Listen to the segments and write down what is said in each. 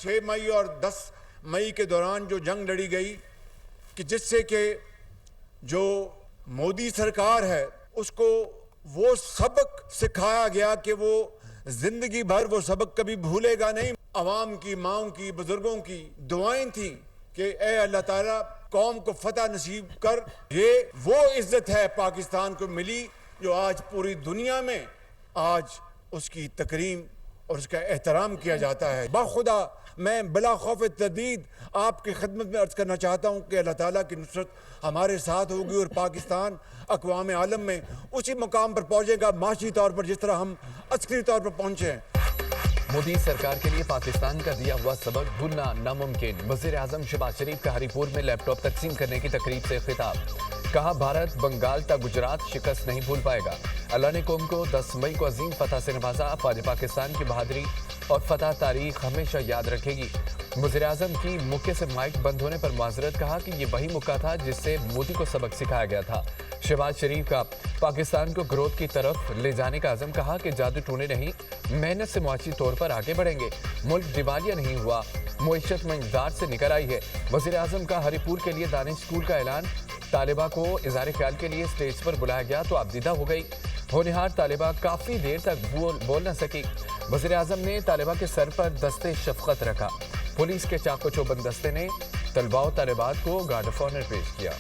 6 मई और 10 मई के दौरान जो जंग लड़ी गई कि जिससे कि जो मोदी सरकार है उसको वो सबक सिखाया गया कि वो जिंदगी भर वो सबक कभी भूलेगा नहीं। अवाम की, माओं की, बुजुर्गों की दुआएं थी कि ए अल्लाह ताला कौम को फतह नसीब कर। ये वो इज्जत है पाकिस्तान को मिली जो आज पूरी दुनिया में आज उसकी तकरीम और उसका एहतराम किया जाता है। बाखुदा मैं बिला खौफ तदीद आपकी खिदमत में अर्ज करना चाहता हूँ कि अल्लाह ताला की नुसरत हमारे साथ होगी और पाकिस्तान अक़वाम आलम में उसी मुकाम पर पहुँचेगा माशी तौर पर जिस तरह हम अस्करी तौर पर पहुँचे हैं। मोदी सरकार के लिए पाकिस्तान का दिया हुआ सबक भूलना नामुमकिन। वज़ीर आज़म शहबाज शरीफ का हरीपुर में लैपटॉप तकसीम करने की तकरीब से खिताब। कहा भारत बंगाल तक गुजरात शिकस्त नहीं भूल पाएगा। अल्लाह ने कौम को 10 मई को अजीम फतह से नवाजा। आज पाकिस्तान की बहादुरी और फतह तारीख हमेशा याद रखेगी। वज़ीर आज़म की मौके से माइक बंद होने पर माजरत। कहा कि ये वही मौका था जिससे मोदी को सबक सिखाया गया था। शहबाज शरीफ का पाकिस्तान को ग्रोथ की तरफ ले जाने का अज़म। कहा कि जादू टूने नहीं, मेहनत से मुआशी तौर पर आगे बढ़ेंगे। मुल्क दिवालिया नहीं हुआ, मुईशत में इक़दार से निकल आई है। वज़ीर आज़म का हरीपुर के लिए दानिश स्कूल का ऐलान। तालिबा को इज़हार ख्याल के लिए स्टेज पर बुलाया गया तो आबदीदा हो गई। होनहार तालिबा काफ़ी देर तक बोल न सकी। वज़ीर आज़म ने तालिबा के सर पर दस्ते शफ़क़त रखा। पुलिस के चाको चौबंद दस्ते ने तलबा व तालिबात को गार्ड ऑफ ऑनर पेश किया।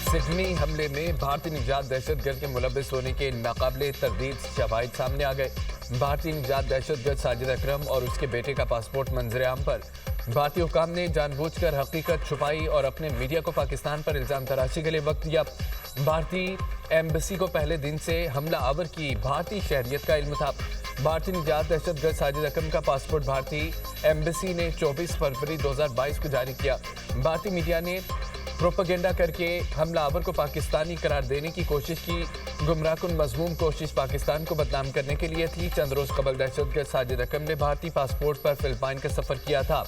सिडनी हमले में भारतीय निजात दहशतगर्द के मुलव्विस होने के नाकाबिले तरदीद शवाहिद सामने आ गए। भारतीय निजात दहशतगर्द साजिद अकरम और उसके बेटे का पासपोर्ट मंजर-ए-आम पर। भारतीय हुकाम ने जानबूझकर हकीकत छुपाई और अपने मीडिया को पाकिस्तान पर इल्जाम तराशी के लिए वक्त दिया। भारतीय एम्बेसी को पहले दिन से हमला आवर की भारतीय शहरियत का इल्म था। भारतीय निजात दहशतगर्द साजिद अकरम का पासपोर्ट भारतीय एम्बेसी ने 24 फरवरी 2022 को जारी किया। भारतीय मीडिया ने प्रोपेगेंडा करके हमलावर को पाकिस्तानी करार देने की कोशिश की। गुमराहकुन मज़मूम कोशिश पाकिस्तान को बदनाम करने के लिए थी। चंद रोज कबल दहशतगर्द साजिद अकरम ने भारतीय पासपोर्ट पर फिलिपाइन का सफर किया था।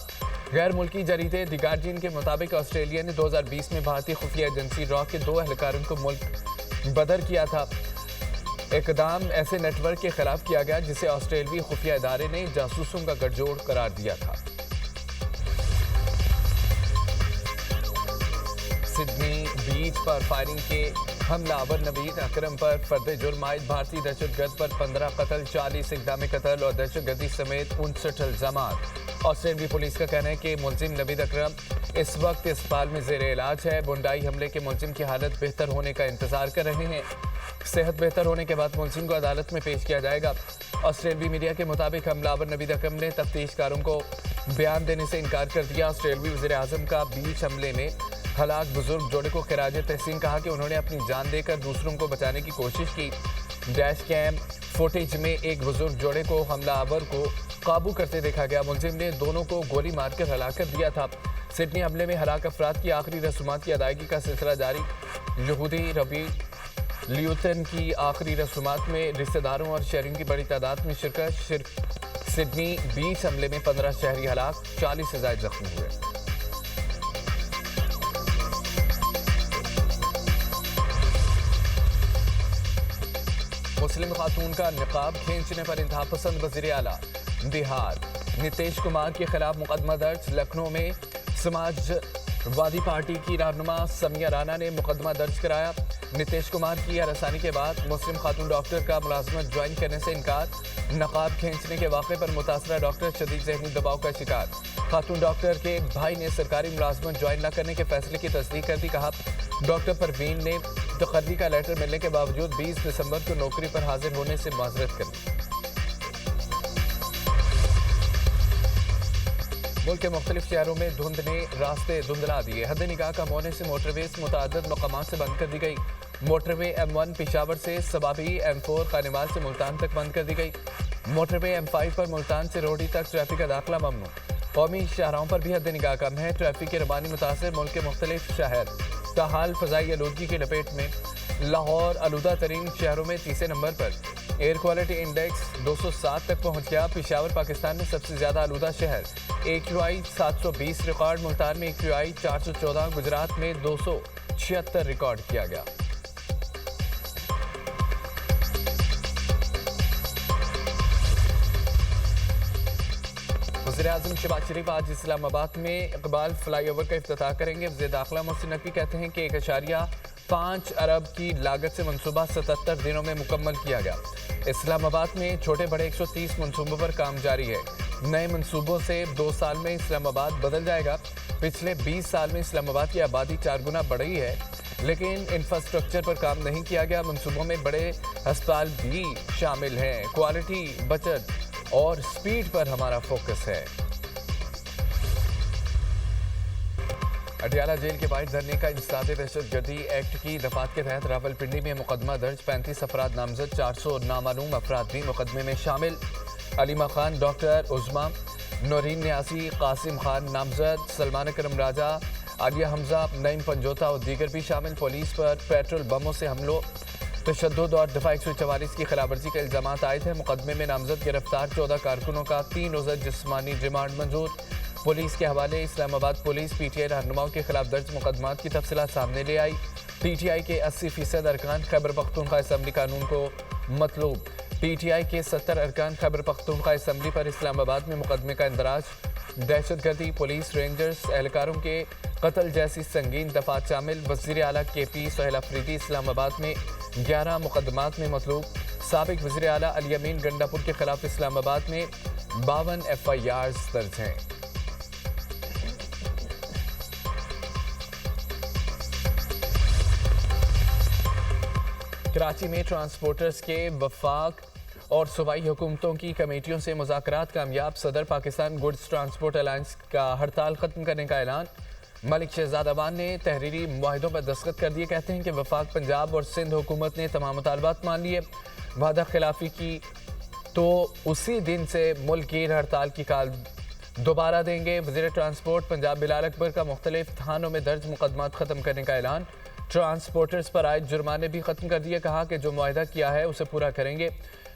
गैर मुल्की जरीदे द गार्जियन के मुताबिक ऑस्ट्रेलिया ने 2020 में भारतीय खुफिया एजेंसी रॉ के 2 एहलकारों को मुल्क बदर किया था। इकदाम ऐसे नेटवर्क के खिलाफ किया गया जिसे ऑस्ट्रेलियाई खुफिया इदारे ने जासूसों का गठजोड़ करार दिया था। सिडनी बीच पर फायरिंग के हमलावर नवीद अकरम पर फर्द जुर्म आयद। भारतीय दहशतगर्द पर 15 कत्ल, 40 इक़दाम कत्ल और दहशतगर्दी समेत 59 इल्जामात। ऑस्ट्रेलियाई पुलिस का कहना है कि मुलजिम नवीद अकरम इस वक्त अस्पताल में ज़ेर इलाज है। बुंडाई हमले के मुलजिम की हालत बेहतर होने का इंतजार कर रहे हैं। सेहत बेहतर होने के बाद मुलजिम को अदालत में पेश किया जाएगा। ऑस्ट्रेलियाई मीडिया के मुताबिक हमलावर नवीद अकरम ने तफ्तीशकारों को बयान देने से इनकार कर दिया। ऑस्ट्रेलियाई वज़ीर आज़म का बीच हमले में हलाक बुजुर्ग जोड़े को खिराज तहसीन। कहा कि उन्होंने अपनी जान देकर दूसरों को बचाने की कोशिश की। डैश कैम फुटेज में एक बुजुर्ग जोड़े को हमलावर को काबू करते देखा गया। मुलजिम ने दोनों को गोली मारकर हलाक कर दिया था। सिडनी हमले में हलाक अफराद की आखिरी रसूमात की अदायगी का सिलसिला जारी। यहूदी रबी लियूटन की आखिरी रसूमात में रिश्तेदारों और शहरियों की बड़ी तादाद में शिरकत। सिडनी बीच हमले में 15 शहरी हलाक, 40 से ज़ायद जख्मी हुए। मुस्लिम खातून का निकाब खींचने पर इंतहा पसंद वज़ीर आला। बिहार नीतीश कुमार के खिलाफ मुकदमा दर्ज। लखनऊ में समाजवादी पार्टी की रहनुमा समिया राना ने मुकदमा दर्ज कराया। नीतीश कुमार की हरासानी के बाद मुस्लिम खातून डॉक्टर का मुलाजमत ज्वाइन करने से इनकार। नकाब खींचने के वाक़े पर मुतासरा डॉक्टर शदीद ज़हनी दबाव का शिकार। खातून डॉक्टर के भाई ने सरकारी मुलाजमत ज्वाइन न करने के फैसले की तस्दीक कर दी। कहा डॉक्टर परवीन ने तकर्री का लेटर मिलने के बावजूद 20 दिसंबर को नौकरी पर हाजिर होने से माजरत कर दी। मुल्क के मुख्तलिफ शहरों में धुंध ने रास्ते धुंधला दिए। हद निगाह कम होने से मोटरवेज मुतअद्दिद मकामात से बंद कर दी गई। मोटरवे M1 पेशावर से सबाबी, M4 खानेवाल से मुल्तान तक बंद कर दी गई। मोटरवे M5 पर मुल्तान से रोहड़ी तक ट्रैफिक का दाखिला ममनू। कौमी शाहराहों पर भी हद निगाह कम है। ट्रैफिक के रवानी मुतासर मुल्क के मुख्तलिफ शहर ताहाल फ़ज़ाई आलूदगी की लपेट में। लाहौर आलूदा तरीन शहरों में तीसरे नंबर पर। एयर क्वालिटी इंडेक्स 207 तक पहुंच गया। पेशावर पाकिस्तान में सबसे ज़्यादा आलूदा शहर। AQI 720 record. मुल्तान में AQI 414। गुजरात में 200 76 रिकॉर्ड किया गया। वज़ीर-ए-आज़म शहबाज शरीफ आज इस्लामाबाद में इकबाल फ्लाईओवर का इफ्तिताह करेंगे। वज़ीर दाखिला मोहसिन नकवी कहते हैं कि 1.5 अरब की लागत से मंसूबा 77 दिनों में मुकम्मल किया गया। इस्लामाबाद में छोटे बड़े 130 मंसूबों पर काम जारी है। नए मंसूबों से 2 साल में इस्लामाबाद बदल जाएगा। पिछले 20 साल में इस्लामाबाद की आबादी 4 गुना बढ़ी है, लेकिन इंफ्रास्ट्रक्चर पर काम नहीं किया गया। मंसूबों में बड़े अस्पताल भी शामिल हैं। क्वालिटी, बचत और स्पीड पर हमारा फोकस है। अडियाला जेल के बाहर धरने का इंसदाद दहशतगर्दी एक्ट की दफात के तहत रावलपिंडी में मुकदमा दर्ज। 35 अफराद नामजद, 400 नामालूम अफराद भी मुकदमे में शामिल। अलीमा खान, डॉक्टर उज़मा, नौरीन न्यासी, कासिम खान नामजद, सलमान अकरम राजा, आलिया हमजा, नईम पंजोता और दीगर भी शामिल। पुलिस पर पेट्रोल बमों से हमलों, तशद्दुद और दफा 144 की खिलाफवर्जी के इल्जामात आए थे। मुकदमे में नामजद गिरफ्तार 14 कारकुनों का 3 रोज़ा जिस्मानी रिमांड मंजूर। पुलिस के हवाले इस्लामाबाद पुलिस पीटीआई रहनुमाओं के खिलाफ दर्ज मुकदमात की तफसीलात सामने ले आई। पीटीआई के 80% अरकान खैबर पख्तूनख्वा असम्बली कानून को मतलूब। पीटीआई के 70 अरकान खैबर पख्तूनख्वा असम्बली पर इस्लामाबाद में मुकदमे का इंदराज। दहशतगर्दी, पुलिस, रेंजर्स एहलकारों के कत्ल जैसी संगीन दफात शामिल। वज़ीर आला KP सोहेल अफरीदी इस्लामाबाद में 11 मुकदमात में मतलूब। साबिक वज़ीर आला अली अमीन गंडापुर के खिलाफ इस्लामाबाद में 52 FIRs दर्ज हैं। कराची में ट्रांसपोर्टर्स के वफाक और सूबाई हुकूमतों की कमेटियों से मुज़ाकरात कामयाब। सदर पाकिस्तान गुड्स ट्रांसपोर्ट अलायंस का हड़ताल खत्म करने का ऐलान। मलिक शहजाद अवान ने तहरीरी मुआहिदों पर दस्तखत कर दिए। कहते हैं कि वफाक पंजाब और सिंध हुकूमत ने तमाम मुतालबात मान लिए। वादा खिलाफी की तो उसी दिन से मुल्क गिर हड़ताल की काल दोबारा देंगे। वज़ीर ट्रांसपोर्ट पंजाब बिलाल अकबर का मुख्तलिफ थानों में दर्ज मुकदमात ख़त्म करने का ऐलान। ट्रांसपोर्टर्स पर आए जुर्माने भी खत्म कर दिए। कहा कि जो मुआहिदा किया है उसे पूरा करेंगे।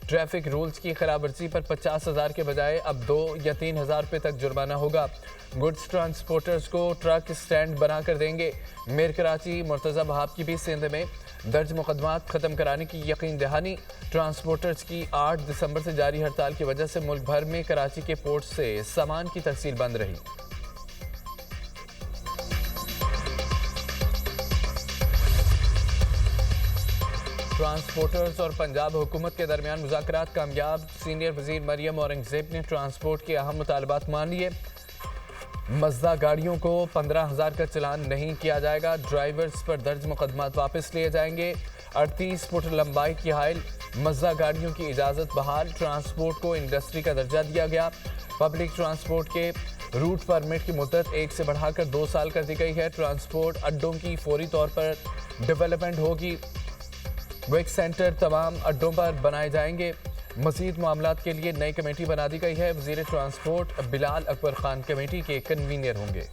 ट्रैफिक रूल्स की खिलाफवर्जी पर 50,000 के बजाय अब 2 या 3,000 रुपये तक जुर्माना होगा। गुड्स ट्रांसपोर्टर्स को ट्रक स्टैंड बना कर देंगे। मेयर कराची मुर्तज़ा बहाब की भी सिंध में दर्ज मुकदमात ख़त्म कराने की यकीन दहानी। ट्रांसपोर्टर्स की 8 दिसंबर से जारी हड़ताल की वजह से मुल्क भर में कराची के पोर्ट से सामान की तरसील बंद रही। ट्रांसपोर्टर्स और पंजाब हुकूमत के दरमियान मुज़ाकरात कामयाब। सीनियर वज़ीर मरियम औरंगज़ेब ने ट्रांसपोर्ट के अहम मुतालबात मान लिए। मज़दा गाड़ियों को 15,000 का चलान नहीं किया जाएगा। ड्राइवर्स पर दर्ज मुकदमात वापस लिए जाएंगे। 38 फुट लंबाई की हाइल मज़दा गाड़ियों की इजाज़त बहाल। ट्रांसपोर्ट को इंडस्ट्री का दर्जा दिया गया। पब्लिक ट्रांसपोर्ट के रूट परमिट की मुद्दत 1 से बढ़ाकर 2 साल कर दी गई है। ट्रांसपोर्ट अड्डों की फौरी तौर पर डेवलपमेंट होगी। वेक सेंटर तमाम अड्डों पर बनाए जाएंगे। मज़ीद मामलात के लिए नई कमेटी बना दी गई है। वज़ीर ट्रांसपोर्ट बिलाल अकबर खान कमेटी के कन्वीनर होंगे।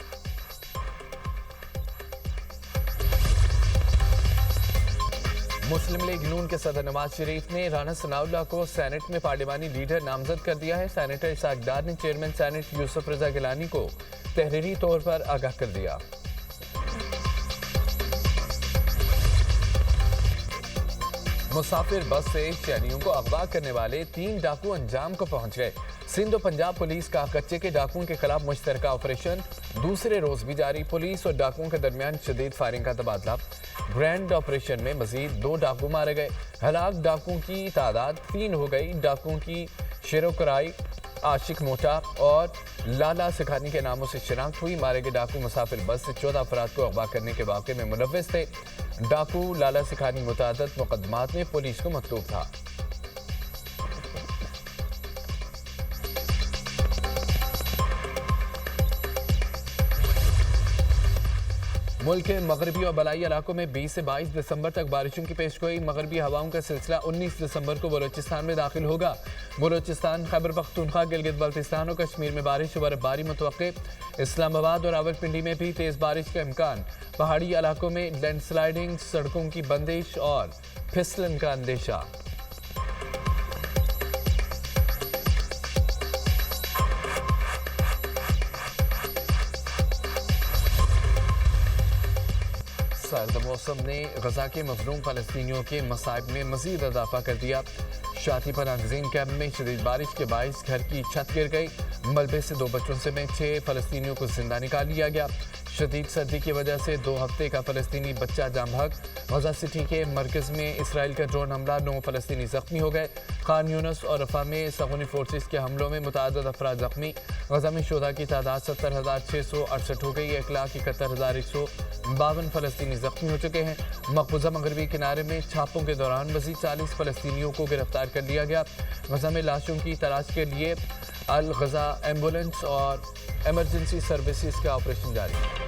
मुस्लिम लीग नून के सदर नवाज शरीफ ने राना सनाउल्लाह को सेनेट में पार्लिमानी लीडर नामजद कर दिया है। सेनेटर इसाक डार ने चेयरमैन सेनेट यूसुफ रजा गिलानी को तहरीरी तौर पर आगाह कर दिया। मुसाफिर बस से शहरियों को अगवा करने वाले 3 डाकू अंजाम को पहुंच गए। सिंध और पंजाब पुलिस का कच्चे के डाकुओं के खिलाफ मुश्तरका ऑपरेशन दूसरे रोज भी जारी। पुलिस और डाकुओं के दरमियान शदीद फायरिंग का तबादला। ग्रैंड ऑपरेशन में मजीद 2 डाकू मारे गए। हलाक डाकुओं की तादाद 3 हो गई। डाकुओं की शेरोकराई, आशिक मोटा और लाला सिखानी के नामों से शिनाख्त हुई। मारे गए डाकू मुसाफिर बस से 14 अफराद को अगवा करने के वाक़े में मुलव्विस थे। डाकू लाला सिखानी मुतादद मुकदमात में पुलिस को मतलूब था। मुल्क के मगरबी और बलाई इलाकों में 20 से 22 दिसंबर तक बारिशों की पेशगोई। मगरबी हवाओं का सिलसिला 19 दिसंबर को बलोचिस्तान में दाखिल होगा। बलोचिस्तान, खैबर पख्तूनख्वा, गिलगित बल्तिस्तान और कश्मीर में बारिश व बर्फबारी मुतवक्के। इस्लामाबाद और रावलपिंडी में भी तेज बारिश का इम्कान। पहाड़ी इलाकों में लैंडस्लाइडिंग, सड़कों की बंदिश और फिसलन का अंदेशा। सर्द मौसम ने गजा के मजलूम फलस्तीनियों के मसाइब में मजीद इजाफा कर दिया। शाती पनाह गज़ीन कैंप में शदीद बारिश के बाइस घर की छत गिर गई। मलबे से 2 बच्चों समेत 6 फलस्तीनियों को जिंदा निकाल लिया गया। शदीद सर्दी की वजह से 2 हफ्ते का फलस्तीनी बच्चा जाम बहक। गजा सिटी के मरकज़ में इसराइल का ड्रोन हमला, 9 फलस्तीनी जख्मी हो गए। खान यूनस और रफा में सगुनी फोर्सेस के हमलों में मुतअद्दिद अफराद जख्मी। गजा में शुहदा की तादाद 70,668 हो गई। 1,71,152 फलस्तीनी जख्मी हो चुके हैं। मकबूजा मगरबी किनारे में छापों के दौरान मज़ीद 40 फलस्तीनियों को गिरफ्तार कर लिया गया। गजा में लाशों की तलाश के लिए अल गजा एम्बुलेंस और एमरजेंसी सर्विसेज का ऑपरेशन जारी है।